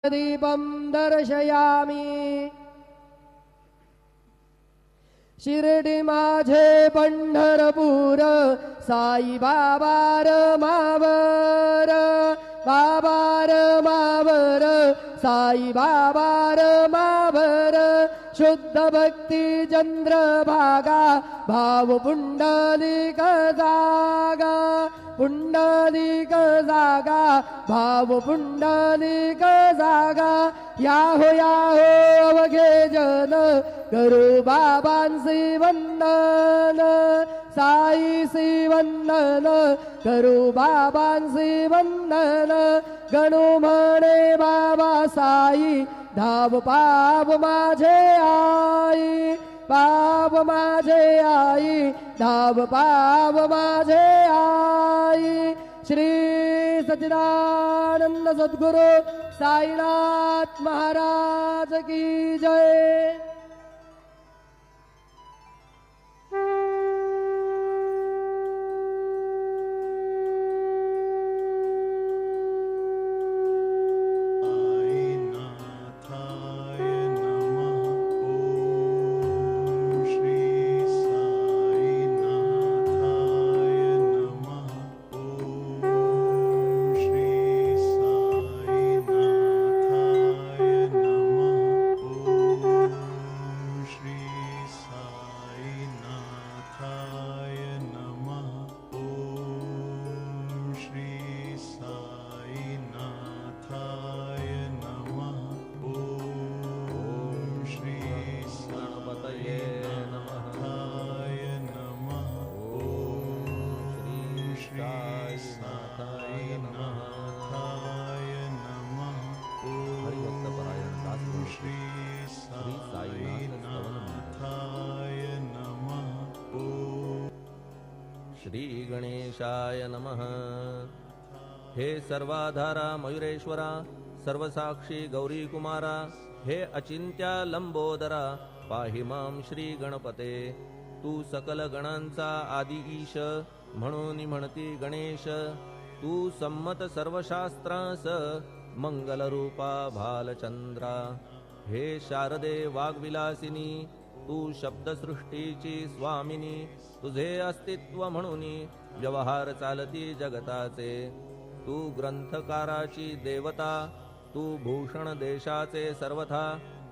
दीपं दर्शयामि। शिर्डी माझे पंढरपूर साई बाबा मावर, बाबा मावर साई बाबा मावर। शुद्ध भक्ती चंद्रभागा भाव पुंडलिक जागा, पुंडलिक जागा भाव पुंडलिक जागा। याहो अवघे जन करू बाबांसी वंदन, साईसी वंदन करू बाबांसी वंदन। गणू म्हणे बाबा साई धाव पाप माझे आई, पाप माझे आई धाव पाप माझे आई। श्री सच्चिदानंद सद्गुरु साईनाथ महाराज की जय। श्री गणेशाय नमः। हे सर्वाधारा मयुरेश्वरा, सर्वसाक्षी गौरी कुमारा, हे अचिंत्या लंबोदरा, पाहि मां श्री गणपते। तू सकल गणांचा आदि ईश, म्हणून म्हणती गणेश। तू संमत सर्वशास्त्रांस, मंगल रूपा भालचंद्रा। हे शारदे वाग्विलासिनी, तू शब्दसृष्टीची स्वामिनी। तुझे अस्तित्व म्हणून व्यवहार चालती जगताचे। तू ग्रंथकाराची देवता, तू भूषण देशाचे सर्वथा।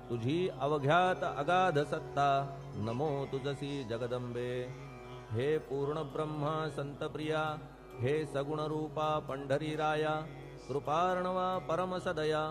तुझी अवघ्यात अगाध सत्ता, नमो तुझसी जगदंबे। हे पूर्ण ब्रह्मा संतप्रिया, हे सगुण रूपा पंढरीराया। कृपार्णवा परमसदया,